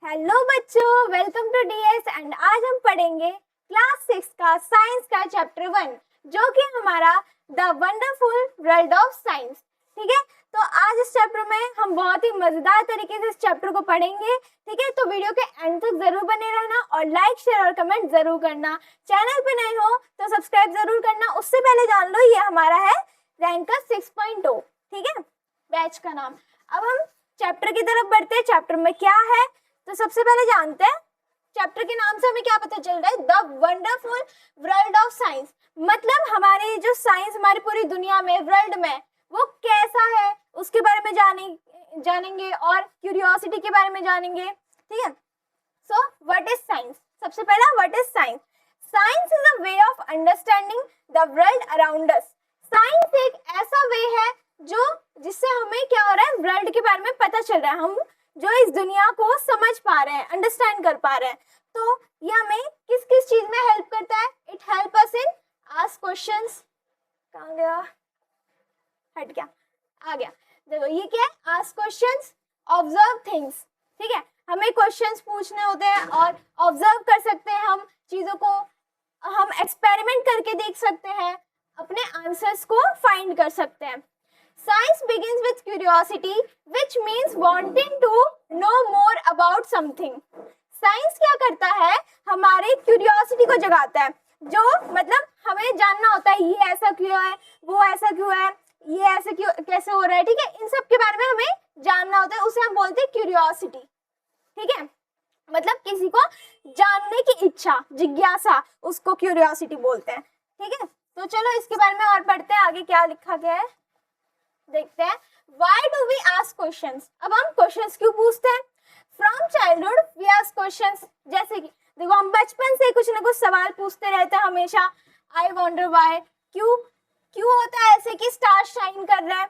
Hello बच्चों, welcome to DS and आज हम पढ़ेंगे क्लास 6 का साइंस का चैप्टर 1 जो कि हमारा the wonderful world of science. ठीक है, तो आज इस चैप्टर में हम बहुत ही मजेदार तरीके से इस चैप्टर को पढ़ेंगे। ठीक है, तो वीडियो के एंड तक जरूर बने रहना और लाइक शेयर और कमेंट जरूर करना। चैनल पे नए हो तो सब्सक्राइब जरूर करना। उससे पहले जान लो ये हमारा है रैंकर 6.0। ठीक है, बैच का नाम। अब हम चैप्टर की तरफ बढ़ते हैं। चैप्टर में क्या है तो सबसे पहले जानते हैं चैप्टर के नाम से हमें क्या पता चल रहा है, the wonderful world of science. मतलब हमारे जो साइंस हमारी पूरी दुनिया में, वर्ल्ड में, वो कैसा है उसके बारे में जानेंगे और क्यूरियोसिटी के बारे में जानेंगे। ठीक है, सो व्हाट इज साइंस। सबसे पहला, what is science. Science is a way of understanding the world around us. Science एक ऐसा वे है जिससे हमें क्या हो रहा है, वर्ल्ड के बारे में पता चल रहा है। हम जो इस दुनिया को समझ पा रहे हैं, अंडरस्टैंड कर पा रहे हैं। तो ये हमें किस किस चीज में हेल्प करता है। It help us in ask questions. कहाँ गया, हट गया, आ गया। देखो ये क्या है, आस्क क्वेश्चंस, ऑब्जर्व थिंग्स। ठीक है, हमें क्वेश्चंस पूछने होते हैं और ऑब्जर्व कर सकते हैं हम चीजों को। हम एक्सपेरिमेंट करके देख सकते हैं, अपने आंसर्स को फाइंड कर सकते हैं। Science begins with curiosity, which means wanting to know more about something. Science क्या करता है, हमारे क्यूरियोसिटी को जगाता है। जो मतलब हमें जानना होता है, ये ऐसा क्यों है, वो ऐसा क्यों है, ये ऐसे क्यों, कैसे हो रहा है। ठीक है, इन सब के बारे में हमें जानना होता है, उसे हम बोलते हैं क्यूरियोसिटी। ठीक है, मतलब किसी को जानने की इच्छा, जिज्ञासा, उसको क्यूरियोसिटी बोलते हैं। ठीक है, तो चलो इसके बारे में और पढ़ते हैं, आगे क्या लिखा गया है देखते हैं। Why do we ask questions? अब हम क्वेश्चंस क्यों पूछते हैं। From childhood we ask questions। जैसे कि देखो, हम बचपन से कुछ ना कुछ सवाल पूछते रहते हैं हमेशा। I wonder why, क्यों क्यों होता है ऐसे कि स्टार शाइन कर रहा है,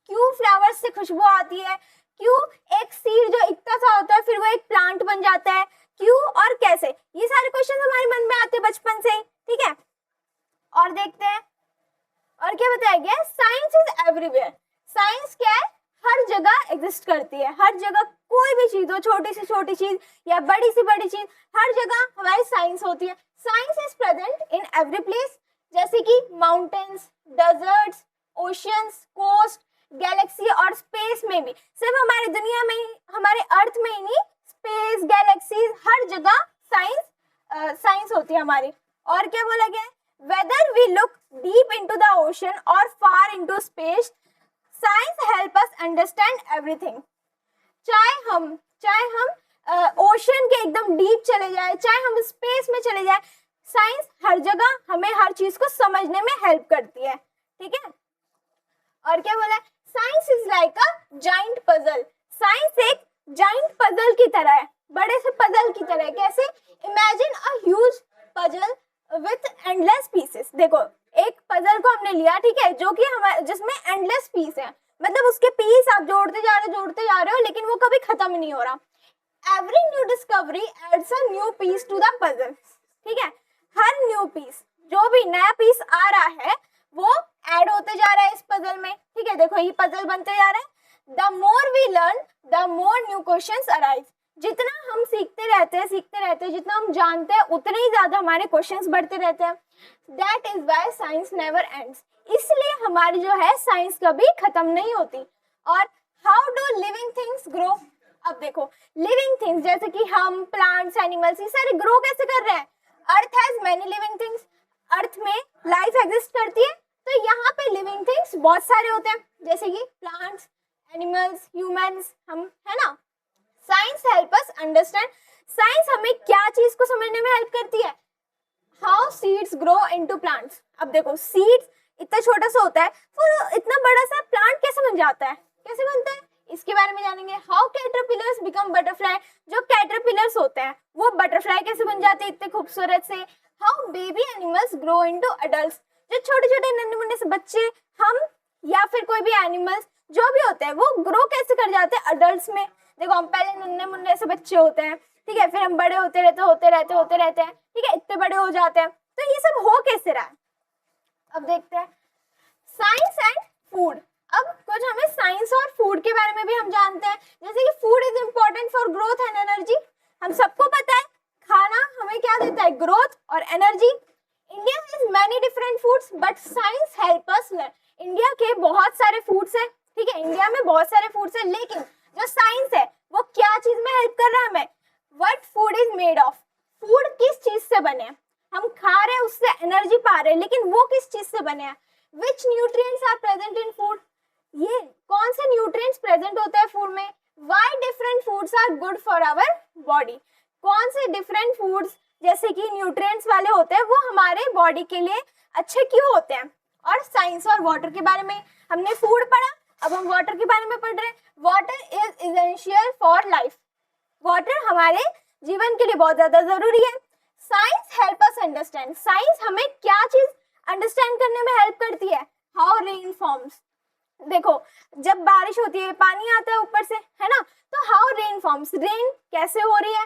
क्यों फ्लावर्स से खुशबू आती है, क्यों एक सीड जो इतना सा होता है फिर वो एक प्लांट बन जाता है, क्यों और कैसे। ये सारे क्वेश्चन हमारे मन में आते हैं बचपन से ही। ठीक है, और देखते हैं और क्या बताया गया। Science is everywhere. साइंस क्या है, हर जगह एग्जिस्ट करती है। हर जगह कोई भी चीज हो, छोटी सी छोटी चीज या बड़ी सी बड़ी चीज, हर जगह हमारी साइंस होती है। Science is present in every place, जैसे कि mountains, deserts, oceans, coast, galaxy और स्पेस में भी। सिर्फ हमारी दुनिया में ही, हमारे अर्थ में ही नहीं, स्पेस, गैलेक्सीज, हर जगह साइंस होती है हमारी। और क्या बोला गया है, whether we look deep into the ocean और far into space, science help us understand everything. चाहे हम ओशन के एकदम डीप चले जाए, चाहे हम स्पेस में चले जाए, साइंस हर जगह हमें हर चीज को समझने में हेल्प करती है। ठीक है, और क्या बोला है, science is like a giant puzzle. Science एक जाइंट पजल की तरह है, बड़े से पजल की तरह है। कैसे, imagine a huge puzzle with endless pieces. देखो, एक पजल को हमने लिया, ठीक है, जो कि हमारे जिसमें एंडलेस पीस है, मतलब उसके पीस आप जोड़ते जा रहे हो लेकिन वो कभी खत्म नहीं हो रहा। Every new discovery adds a new piece to the puzzle. ठीक है, हर न्यू पीस, जो भी नया पीस आ रहा है वो ऐड होते जा रहा है इस पजल में। ठीक है, देखो ये पजल बनते जा रहे हैं। The more we learn the more new questions arise. जितना हम सीखते रहते हैं, जितना हम जानते हैं, उतने ही ज्यादा हमारे क्वेश्चंस बढ़ते रहते हैं। That is why science never ends. इसलिए हमारी जो है साइंस कभी खत्म नहीं होती। और how do living things grow. अब देखो, लिविंग थिंग्स जैसे कि हम, प्लांट्स, एनिमल्स, ये सारे ग्रो कैसे कर रहे हैं। Earth has many living things. Earth में लाइफ एग्जिस्ट करती है, तो यहाँ पे लिविंग थिंग्स बहुत सारे होते हैं, जैसे कि प्लांट्स, एनिमल्स, ह्यूमंस, हम, है ना। Science help us understand. Science हमें क्या चीज को समझने में हेल्प करती है, how seeds grow into plants. अब देखो, सीड्स इतना छोटा सा होता है, फिर इतना बड़ा सा प्लांट कैसे बन जाता है, कैसे बनता है, इसके बारे में जानेंगे। How caterpillars become butterfly. जो कैटरपिलर्स होते हैं वो बटरफ्लाई कैसे बन जाते हैं इतने खूबसूरत से। How baby animals grow into adults. जो छोटे छोटे नन्हे मुन्ने से बच्चे, हम या फिर कोई भी एनिमल्स जो भी होते हैं, वो ग्रो कैसे कर जाते हैं अडल्ट्स में। देखो, हम पहले नन्हे मुन्ने से बच्चे होते हैं, ठीक है, फिर हम बड़े होते रहते हैं, ठीक है, इतने बड़े हो जाते हैं। तो ये सब हो कैसे रहा है, अब देखते हैं। Science and food. अब कुछ हमें साइंस और फूड के बारे में भी हम जानते हैं, जैसे कि food is important for growth and energy. हम सबको पता है खाना हमें क्या देता है, ग्रोथ और energy. India has many different foods but science help us learn. India के बहुत सारे फूड्स हैं, ठीक है, इंडिया में बहुत सारे फूड्स हैं, लेकिन जो साइंस है वो क्या चीज में हेल्प कर रहा है हमें, what food is made of, food किस चीज से बने हैं, हम खा रहे हैं उससे एनर्जी पा रहे हैं, लेकिन वो किस चीज से बने हैं, which nutrients are present in food, ये कौन से न्यूट्रिएंट्स प्रेजेंट होते हैं फूड में, why different foods are good for our body, कौन से डिफरेंट फूड्स जैसे कि न्यूट्रिएंट्स वाले होते हैं वो हमारे बॉडी के लिए अच्छे क्यों होते हैं। और साइंस और वाटर के बारे में हमने फूड पढ़ा, अब हम वाटर के बारे में पढ़ रहे हैं। Water is essential for life, water हमारे जीवन के लिए बहुत ज्यादा जरूरी है। Science help us understand, science हमें क्या चीज अंडरस्टैंड करने में हेल्प करती है, हाउ रेन फॉर्म्स, देखो जब बारिश होती है पानी आता है ऊपर से, है ना, तो हाउ रेन फॉर्म्स, रेन कैसे हो रही है,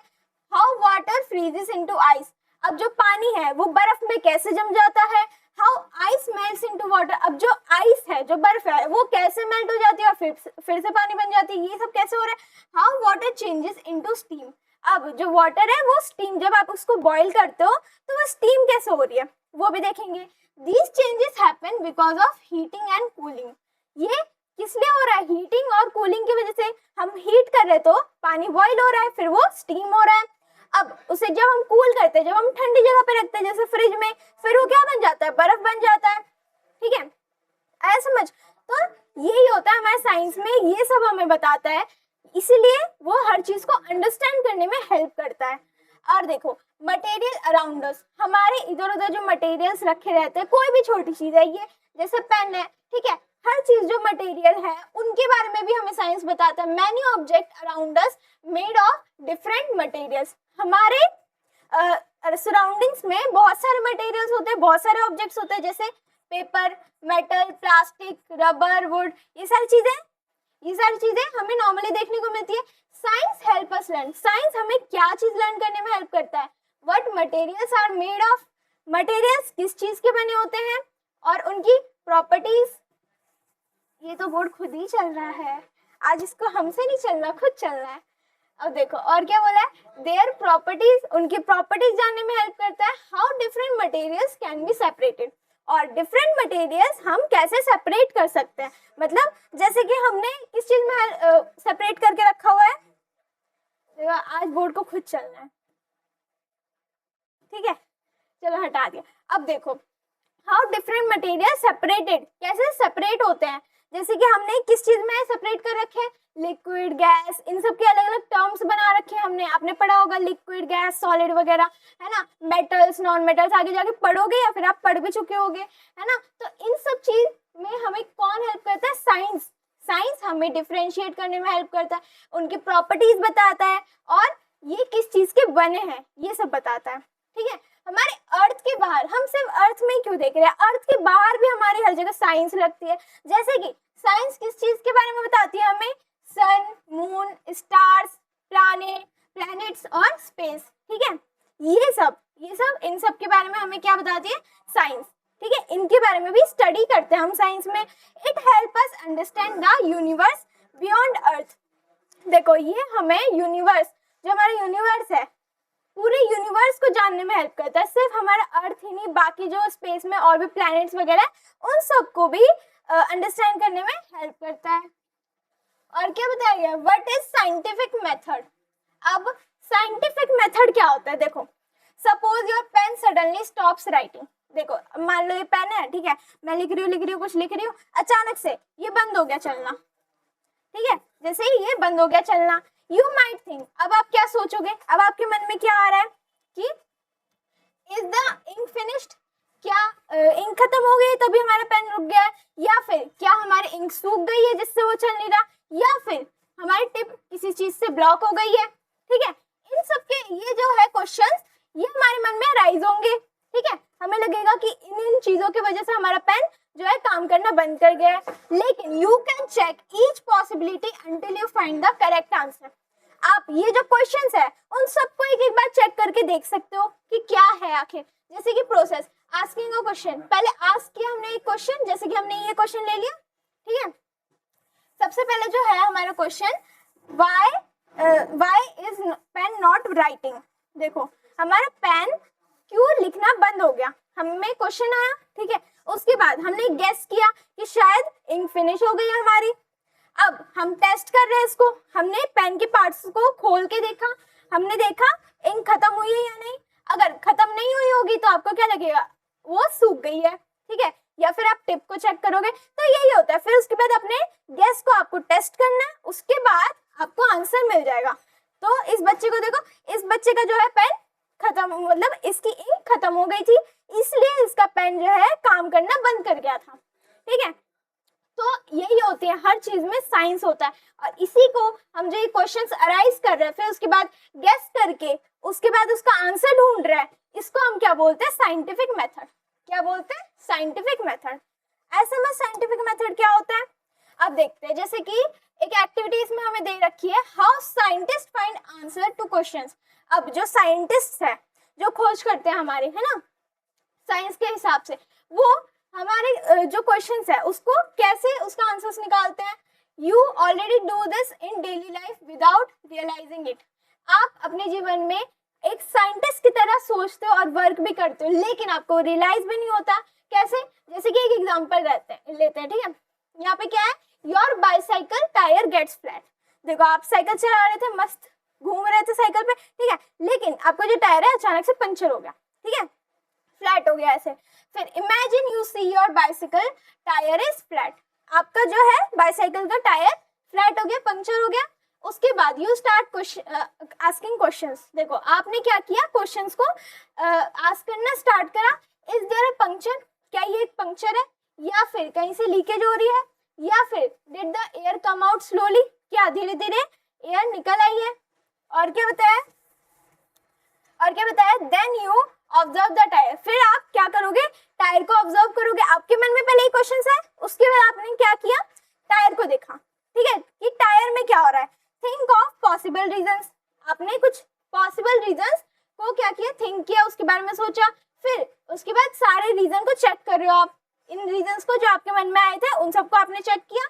how water freezes into ice, अब जो पानी है वो बर्फ में कैसे जम जाता है, how ice melts into water, अब जो आइस है जो बर्फ है वो कैसे मेल्ट हो जाती है और फिर से पानी बन जाती है, ये सब कैसे हो रहा है, how water changes into steam, अब जो वाटर है वो स्टीम, जब आप उसको बॉईल करते हो तो वो स्टीम कैसे हो रही है वो भी देखेंगे। These changes happen because of heating and cooling, ये किस लिए हो रहा है, हीटिंग और कूलिंग की वजह से, हम हीट कर रहे तो पानी बॉईल हो रहा है फिर वो स्टीम हो रहा है, अब उसे जब हम कूल करते हैं, जब हम ठंडी जगह पे रखते हैं जैसे फ्रिज में, फिर वो क्या बन जाता है, बर्फ बन जाता है, ठीक है, ऐसा समझ। तो यही होता है हमारे साइंस में, ये सब हमें बताता है, इसीलिए वो हर चीज को अंडरस्टैंड करने में हेल्प करता है। और देखो मटेरियल अराउंड अस, हमारे इधर उधर जो मटेरियल्स रखे रहते हैं, कोई भी छोटी चीज है ये, जैसे पेन है, ठीक है, हर चीज जो मटेरियल है उनके बारे में भी हमें साइंस बताता है। Many object around us made of different materials, हमारे सराउंडिंग्स में बहुत सारे मटेरियल्स होते हैं, बहुत सारे ऑब्जेक्ट्स होते हैं, जैसे paper, metal, plastic, rubber, wood, ये सारी चीजें हमें नॉर्मली देखने को मिलती है। Science help us learn, science हमें क्या चीज लर्न करने में हेल्प करता है, what materials are made of, materials किस चीज के बने होते हैं और उनकी प्रॉपर्टीज। ये तो बोर्ड खुद ही चल रहा है, आज इसको हमसे नहीं चलना, खुद चलना है। अब देखो और क्या बोला है, देयर प्रॉपर्टीज, उनकी प्रॉपर्टीज जानने में हेल्प करता है। How different materials can be separated, और डिफरेंट मटेरियल्स हम कैसे सेपरेट कर सकते हैं, मतलब जैसे कि हमने किस चीज में सेपरेट करके रखा हुआ है, आज बोर्ड को खुद चलना है, ठीक है, चलो हटा दिया। अब देखो हाउ डिफरेंट मटेरियल सेपरेटेड, कैसे सेपरेट होते हैं, जैसे कि हमने किस चीज में सेपरेट कर रखे हैं, लिक्विड, गैस, इन सब के अलग अलग टर्म्स बना रखे हैं हमने, आपने पढ़ा होगा लिक्विड, गैस, सॉलिड वगैरह, है ना, मेटल्स, नॉन मेटल्स आगे जाके पढ़ोगे या फिर आप पढ़ भी चुके होगे, है ना। तो इन सब चीज में हमें कौन हेल्प करता है, साइंस, साइंस हमें डिफरेंशिएट करने में हेल्प करता है, उनकी प्रॉपर्टीज बताता है और ये किस चीज के बने हैं ये सब बताता है, ठीक है। हमारे अर्थ के बाहर, हम सिर्फ अर्थ में क्यों देख रहे हैं, अर्थ के बाहर भी हमारी हर जगह साइंस लगती है, जैसे कि साइंस किस चीज के बारे में बताती है हमें, सन, मून, स्टार्स, प्लैनेट्स और स्पेस, ठीक है, ये सब इन सब के बारे में हमें क्या बताती है, साइंस, ठीक है, इनके बारे में भी स्टडी करते हैं हम साइंस में। It help us understand the universe beyond अर्थ, देखो ये हमें यूनिवर्स, जो हमारा यूनिवर्स है, पूरे यूनिवर्स को जानने में हेल्प करता है, सिर्फ हमारा अर्थ ही नहीं, बाकी जो स्पेस में और भी प्लैनेट्स वगैरह उन सबको भी अंडरस्टैंड करने में हेल्प करता है। और क्या बताया गया, व्हाट इज साइंटिफिक मेथड, अब साइंटिफिक मेथड क्या होता है, देखो suppose your pen suddenly stops writing, देखो मान लो ये पेन है, ठीक है, मैं लिख रही हूँ कुछ लिख रही हूँ, अचानक से ये बंद हो गया चलना, ठीक है, जैसे ही ये बंद हो गया चलना, यू माइट थिंक, अब आप क्या सोचोगे, अब आपके मन में क्या आ रहा है कि इज द इंक फिनिश्ड, क्या इंक खत्म हो गई तभी हमारा पेन रुक गया है, या फिर क्या हमारी इंक सूख गई है जिससे वो चल नहीं रहा, या फिर हमारी टिप किसी चीज से ब्लॉक हो गई है, ठीक है, इन सब के ये जो है क्वेश्चंस ये हमारे मन में राइज होंगे, ठीक है, हमें लगेगा कि इन चीजों की वजह से हमारा पेन जो है काम करना बंद कर गया है, लेकिन you can check each possibility until you find the correct answer, आप ये जो क्वेश्चंस है उन सबको एक एक बार चेक करके देख सकते हो कि क्या है आखिर, जैसे कि प्रोसेस आस्किंग अ क्वेश्चन, पहले आस्क किया हमने एक क्वेश्चन, जैसे कि हमने ये क्वेश्चन ले लिया, ठीक है, सबसे पहले जो है हमारा question, why is pen not देखो हमारा पेन क्यों लिखना बंद हो गया, हमें क्वेश्चन आया, ठीक है, उसके बाद हमने गेस किया कि शायद इंक फिनिश हो गई है हमारी। अब हम टेस्ट कर रहे हैं इसको, हमने पेन के पार्ट्स को खोल के देखा, हमने देखा इंक खत्म हुई है या नहीं। अगर खत्म नहीं हुई होगी तो आपको क्या लगेगा, वो सूख गई है, ठीक है, या फिर आप टिप को चेक करोगे, तो यही होता है। फिर उसके बाद अपने गेस को आपको टेस्ट करना है, उसके बाद आपको आंसर मिल जाएगा। तो इस बच्चे को देखो, इस बच्चे का जो है पेन खत्म, मतलब इसकी इंक खत्म हो गई थी, इसलिए इसका पेन जो है काम करना बंद कर गया था, ठीक है। तो यही होती है, हर चीज में साइंस होता है, और इसी को हम जो ये क्वेश्चंस अराइज कर रहे हैं, फिर उसके बाद गेस करके उसके बाद उसका आंसर ढूंढ रहे हैं, इसको हम क्या बोलते हैं, साइंटिफिक मेथड। क्या बोलते हैं, साइंटिफिक मेथड। ऐसे में साइंटिफिक मेथड क्या होता है, अब देखते हैं। जैसे कि एक एक्टिविटी इसमें हमें दे रखी है, how scientist find answer two questions. अब जो साइंटिस्ट है, जो खोज करते हैं हमारे, है ना, साइंस के हिसाब से, वो हमारे जो क्वेश्चंस है उसको कैसे उसका आंसर्स निकालते हैं। You already do this in daily life without realising it. आप अपने जीवन में एक साइंटिस्ट की तरह सोचते हो और वर्क भी करते हो, लेकिन आपको रियलाइज भी नहीं होता। कैसे, जैसे कि एक एग्जांपल लेते हैं, ठीक है। यहाँ पे क्या है, your bicycle tyre gets flat. देखो आप साइकिल चला रहे थे, मस्त घूम रहे थे साइकिल पे, ठीक है, लेकिन आपका जो टायर है अचानक से पंचर हो गया, ठीक है, फ्लैट हो गया ऐसे। फिर imagine you see your bicycle tyre is flat. आपका जो है बाइसाइकिल का टायर फ्लैट हो गया, पंचर हो गया। उसके बाद यू स्टार्ट आस्किंग क्वेश्चंस। देखो आपने क्या किया, क्वेश्चंस को आस्क करना स्टार्ट करा। इज देयर अ पंक्चर, क्या ये एक पंक्चर है, या फिर कहीं से लीकेज हो रही है, या फिर did the air come out slowly, क्या धीरे धीरे एयर निकल आई है। और क्या बताया, then you observe the tyre. फिर आप क्या करोगे, टायर को ऑब्जर्व करोगे। आपके मन में पहले ही क्वेश्चन है, उसके बाद आपने क्या किया, टायर को देखा, ठीक है, कि टायर में क्या हो रहा है। Think of possible reasons. आपने कुछ पॉसिबल रीजंस को क्या किया, थिंक किया, उसके बारे में सोचा। फिर उसके बाद सारे रीजन को चेक कर रहे हो आप, इन रीजंस को जो आपके मन में आए थे उन सबको आपने चेक किया।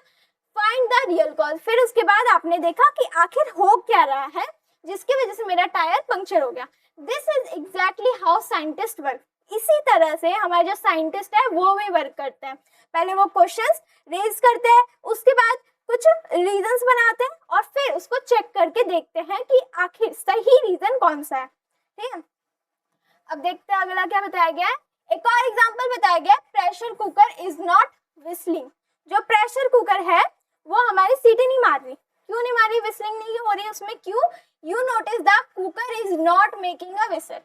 Find the real cause. फिर उसके बाद आपने देखा कि आखिर हो क्या रहा है जिसकी वजह से मेरा टायर पंक्चर हो गया। This is exactly how scientist work. इसी तरह से हमारे जो साइंटिस्ट है वो भी वर्क करते हैं। पहले वो क्वेश्चंस रेज करते हैं, उसके बाद कुछ रीजंस बनाते हैं, और फिर उसको चेक करके देखते हैं कि आखिर सही रीजन कौन सा है, ठीक है। अब देखते हैं अगला क्या बताया गया है। एक और एग्जांपल बताया गया है, pressure cooker is not whistling. जो प्रेशर कुकर है वो हमारी सीटी नहीं मार रही। क्यों नहीं मार रही, विस्लिंग नहीं हो रही उसमें, क्यों। You notice the cooker is not making a whistle.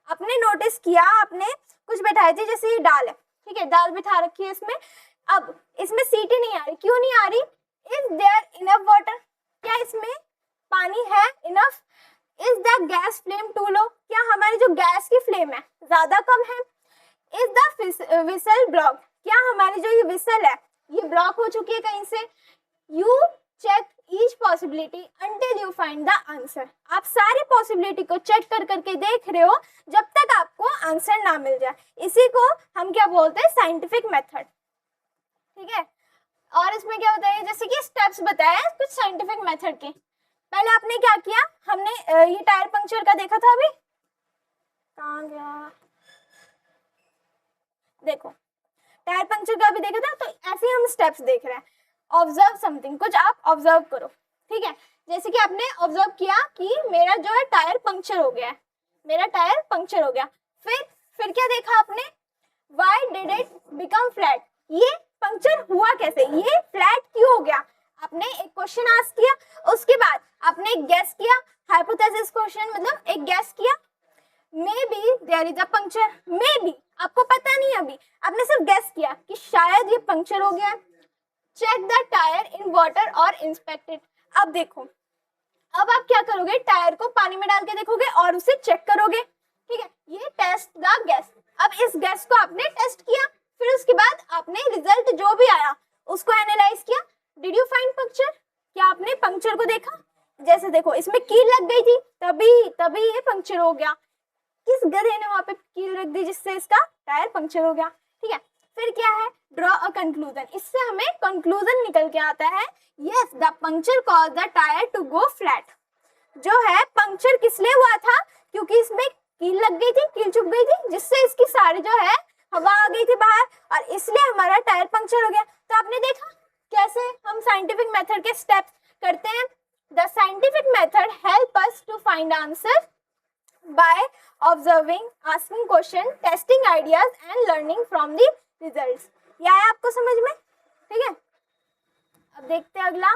आपने नोटिस किया, आपने कुछ बैठाई थी, जैसे ये दाल है, ठीक है, दाल बिठा रखी है इसमें, अब इसमें सीटी नहीं आ रही। क्यों नहीं आ रही, इज देयर इनफ वाटर, क्या इसमें पानी है enough. Is the gas flame too low, क्या हमारी जो गैस की फ्लेम है ज्यादा कम है। इज द विसल ब्लॉक, क्या हमारी जो ये विसल है ये ब्लॉक हो चुकी है कहीं से। You check each possibility until you find the answer. आप सारी पॉसिबिलिटी को चेक कर करके देख रहे हो जब तक आपको आंसर ना मिल जाए। इसी को हम क्या बोलते हैं, साइंटिफिक मेथड, ठीक है। और इसमें क्या होता है, जैसे कि स्टेप्स बताया है कुछ साइंटिफिक मेथड के। पहले आपने क्या किया, हमने ये टायर पंक्चर का देखा था, अभी कहाँ गया, देखो टायर पंक्चर का भी देखा था। तो ऐसे ही हम स्टेप्स देख रहे हैं। ऑब्जर्व समथिंग, कुछ आप ऑब्जर्व करो, ठीक है। जैसे कि आपने ऑब्जर्व किया कि मेरा जो है टायर पंक्चर हो गया है, मेरा टायर पंक्चर हो गया। फिर क्या देखा आपने, why did it become flat, ये पंक्चर हुआ कैसे, ये फ्लैट क्यों हो गया। आपने एक क्वेश्चन आस्क किया, उसके बाद आपने एक गेस किया, हाइपोथेसिस क्वेश्चन, मतलब एक गेस किया। Maybe there is a puncture, maybe आपको पता नहीं, अभी आपने सिर्फ गेस किया कि शायद ये पंक्चर हो गया। Check the tyre in water और इंस्पेक्ट इट। अब देखो, अब आप क्या करोगे, टायर को पानी में डाल के देखोगे और उसे चेक करोगे, ठीक है। ये टेस्ट द गैस। अब इस गैस को आपने टेस्ट किया, फिर उसके बाद आपने रिजल्ट जो भी आया उसको एनालाइज किया। डिड यू फाइंड पंक्चर, क्या आपने पंक्चर को देखा। जैसे देखो इसमें कील लग गई थी, तभी ये पंक्चर हो गया। किस गधे ने वहां पे कील रख दी जिससे इसका टायर पंक्चर हो गया, ठीक है। फिर क्या है, ड्रॉ अ कंक्लूजन। इससे हमें कंक्लूजन निकल के आता है, yes the puncture cause the tyre to go flat. जो है पंक्चर किस लिए हुआ था, क्योंकि इसमें सारी जो है हवा आ गई थी बाहर और इसलिए हमारा टायर पंक्चर हो गया। तो आपने देखा कैसे हम साइंटिफिक मेथड के स्टेप्स करते हैं। The scientific method help us to find answer by observing, asking question, testing ideas and learning from the results. यह है आपको समझ में, ठीक है। अब देखते हैं अगला।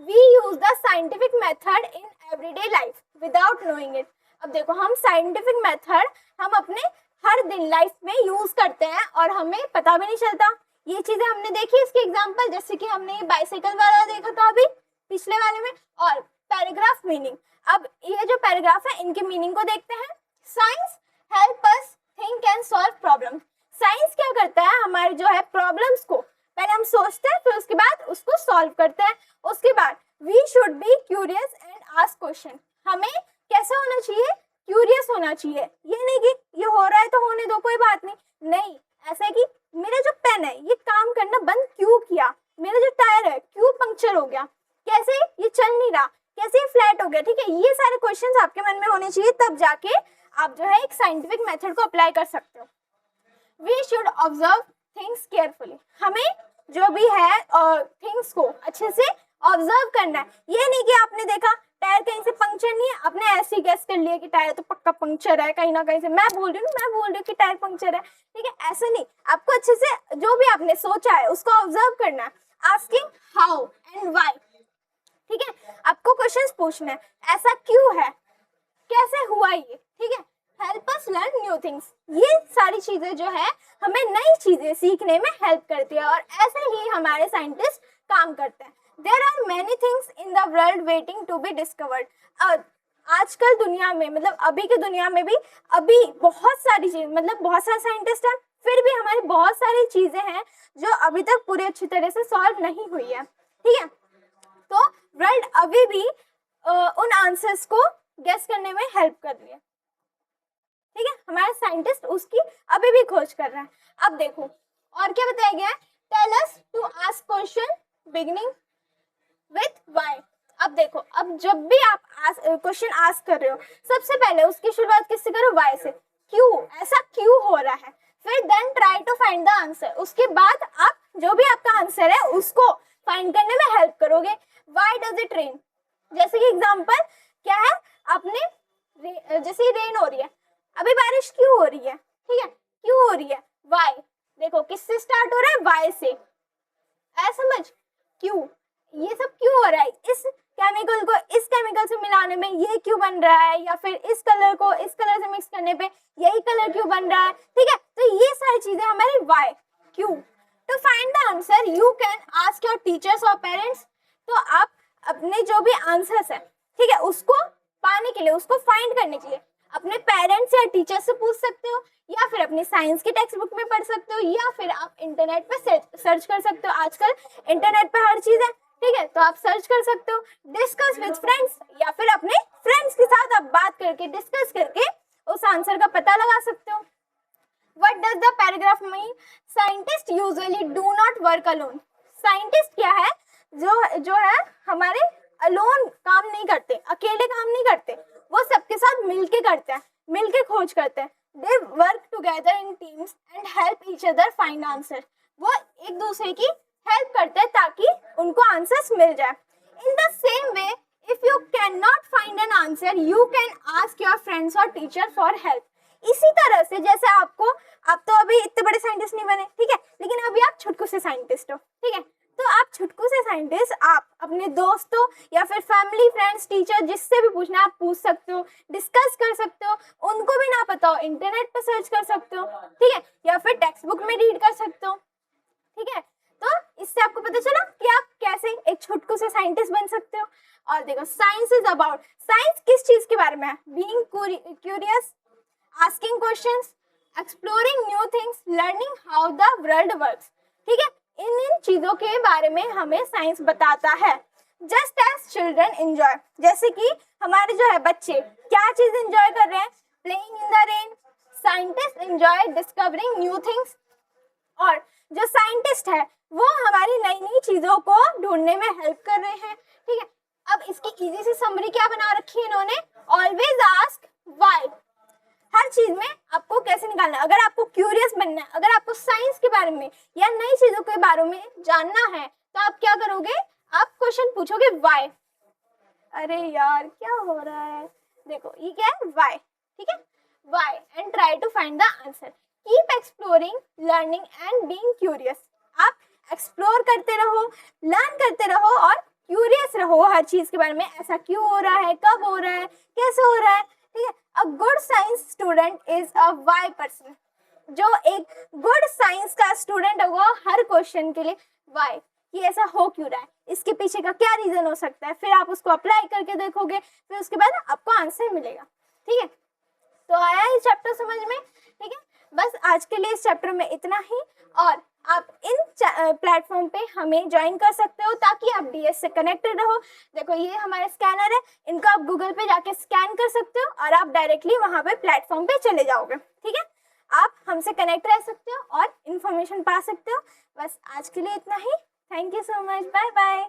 We use the scientific method in everyday life without knowing it। अब देखो हम साइंटिफिक मेथड हम अपने हर दिन लाइफ में यूज करते हैं और हमें पता भी नहीं चलता। ये चीजें हमने देखी इसके एग्जांपल, जैसे कि हमने ये बाइसाइकिल वाला देखा था अभी पिछले वाले में। और पैराग्राफ मीनिंग, अब ये जो पैराग्राफ है इनके मीनिंग को देखते हैं। Science help us think and solve problem. Science क्या करता है, हमारे जो है प्रॉब्लम्स को पहले हम सोचते हैं, फिर उसके बाद उसको सॉल्व करते हैं। उसके बाद we should be curious and ask question. हमें कैसे होना चाहिए, क्यूरियस होना चाहिए। ये नहीं कि ये हो रहा है तो होने दो, कोई बात नहीं, ऐसा है कि मेरा जो पेन है ये काम करना बंद क्यों किया, मेरा जो टायर है क्यों पंक्चर हो गया, कैसे ये चल नहीं रहा, कैसे ये फ्लैट हो गया, ठीक है। ये सारे क्वेश्चंस आपके मन में होने चाहिए, तब जाके आप जो है एक साइंटिफिक मेथड को अप्लाई कर सकते हो। We should observe things carefully. हमें जो भी है थिंग्स को अच्छे से ऑब्जर्व करना है। ये नहीं कि आपने देखा टायर कहीं से पंक्चर नहीं है, आपने ऐसे ही गेस कर लिया कि टायर तो पक्का पंक्चर है कहीं ना कहीं से। मैं बोल रही हूँ कि टायर पंक्चर है, ठीक है, ऐसे नहीं। आपको अच्छे से जो भी आपने सोचा है उसको ऑब्जर्व करना है। आस्किंग हाउ एंड व्हाई, ठीक है, आपको क्वेश्चंस पूछना है, ऐसा क्यों है, कैसे हुआ ये, ठीक है। Help us learn new things. ये सारी चीजें जो है हमें नई चीजें सीखने में हेल्प करती है और ऐसे ही हमारे साइंटिस्ट काम करते हैं। There are many things in the world waiting to be discovered. आजकल दुनिया में, मतलब अभी की दुनिया में भी अभी बहुत सारी चीज, मतलब बहुत सारे साइंटिस्ट हैं, फिर भी हमारी बहुत सारी चीजें हैं जो अभी तक पूरी अच्छी तरह से सॉल्व नहीं हुई है, ठीक है। तो वर्ल्ड अभी भी उन आंसर्स को गेस करने में हेल्प कर रही है, ठीक है। हमारे साइंटिस्ट उसकी अभी भी खोज कर रहे हैं। अब देखो और क्या बताया गया है। Tell us to ask question beginning with why. अब देखो, अब जब भी आप क्वेश्चन आस्क कर रहे हो, सबसे पहले उसकी शुरुआत किससे करो, व्हाई से। क्यों, ऐसा क्यों हो रहा है। फिर then try to find the answer. उसके बाद आप जो भी आपका आंसर है उसको फाइंड करने में हेल्प करोगे। व्हाई डज इट रेन, जैसे कि एग्जांपल क्या है, आपने जैसे रेन हो रही है, अभी बारिश क्यों हो रही है, ठीक है, क्यों हो रही है, व्हाई। देखो किससे स्टार्ट हो रहा है, व्हाई से। समझ, क्यों, ये सब क्यों हो रहा है, इस केमिकल को इस केमिकल से मिलाने में ये क्यों बन रहा है, या फिर इस कलर को इस कलर से मिक्स करने पे यही कलर क्यों बन रहा है, ठीक है। तो ये सारी चीजें हमारी व्हाई, क्यों। To find the answer you can ask your teachers और पेरेंट्स। तो आप अपने जो भी आंसर्स है, ठीक है, उसको पाने के लिए, उसको फाइंड करने के लिए अपने पेरेंट्स या टीचर से पूछ सकते हो, या फिर अपनी साइंस की टेक्स्ट बुक में पढ़ सकते हो, या फिर आप इंटरनेट पे सर्च कर सकते हो। आजकल इंटरनेट पे हर चीज है, ठीक है, तो आप सर्च कर सकते हो। डिस्कस विद फ्रेंड्स, या फिर अपने फ्रेंड्स के साथ आप बात करके डिस्कस करके उस आंसर का पता लगा सकते हो। What does the paragraph mean? Scientists usually do not work alone. Scientist क्या है, जो है हमारे अलोन काम नहीं करते, अकेले काम नहीं करते, वो सबके साथ मिलके करते हैं, मिलके खोज करते हैं। They work together in teams and help each other find answer. वो एक दूसरे की हेल्प करते हैं ताकि उनको आंसर्स मिल जाए। In the same way, if you cannot find an answer, you can ask your friends or teacher for help. इसी तरह से जैसे आप तो अभी इतने बड़े साइंटिस्ट नहीं बने, ठीक है, लेकिन अभी आप छुटकू से साइंटिस्ट हो, ठीक है। तो आप छुटकू से साइंटिस्ट आप अपने दोस्तों या फिर फैमिली, फ्रेंड्स, टीचर, जिससे भी पूछना आप पूछ सकते हो, डिस्कस कर सकते हो। उनको भी ना पता हो इंटरनेट पर सर्च कर सकते हो, ठीक है, या फिर टेक्स्ट बुक में रीड कर सकते हो, ठीक है। तो इससे आपको पता चला कि आप कैसे एक छुटकू से साइंटिस्ट बन सकते हो। और देखो, साइंस इज अबाउट, साइंस किस चीज के बारे में है, being curious, asking questions, exploring new things, learning how the world works, ठीक है। इन चीजों के बारे में हमें साइंस बताता है। Just as children enjoy, जैसे कि हमारे जो है बच्चे क्या चीज एंजॉय कर रहे हैं, playing in the rain, scientists enjoy discovering new things। और जो साइंटिस्ट है वो हमारी नई नई चीजों को ढूंढने में हेल्प कर रहे हैं, ठीक है। अब इसकी इजी सी समरी क्या बना रखी है इन्होंने, ऑलवेज आस्क व्हाई। हर चीज में आपको कैसे निकालना है। अगर आपको क्यूरियस बनना है, अगर आपको साइंस के बारे में या नई चीजों के बारे में जानना है, तो आप क्या करोगे, आप क्वेश्चन पूछोगे व्हाई। अरे यार क्या हो रहा है, देखो ये क्या है, व्हाई, ठीक है, why and try to find the answer. Keep exploring, learning and being curious. आप एक्सप्लोर करते रहो, लर्न करते रहो और क्यूरियस रहो हर चीज के बारे में, ऐसा क्यों हो रहा है, कब हो रहा है, कैसे हो रहा है, ठीक है। A good science student is a why person. जो एक गुड साइंस का स्टूडेंट होगा हर क्वेश्चन के लिए वाई, कि ऐसा हो क्यों रहा है, इसके पीछे का क्या रीजन हो सकता है, फिर आप उसको अप्लाई करके देखोगे, फिर उसके बाद आपको आंसर मिलेगा, ठीक है। तो आया ये चैप्टर समझ में, ठीक है। बस आज के लिए इस चैप्टर में इतना ही, और आप इन प्लेटफॉर्म पे हमें ज्वाइन कर सकते हो ताकि आप डीएस से कनेक्टेड रहो। देखो ये हमारे स्कैनर है, इनको आप गूगल पे जाके स्कैन कर सकते हो और आप डायरेक्टली वहां पे प्लेटफॉर्म पे चले जाओगे, ठीक है। आप हमसे कनेक्ट रह सकते हो और इन्फॉर्मेशन पा सकते हो। बस आज के लिए इतना ही। Thank you so much, bye bye.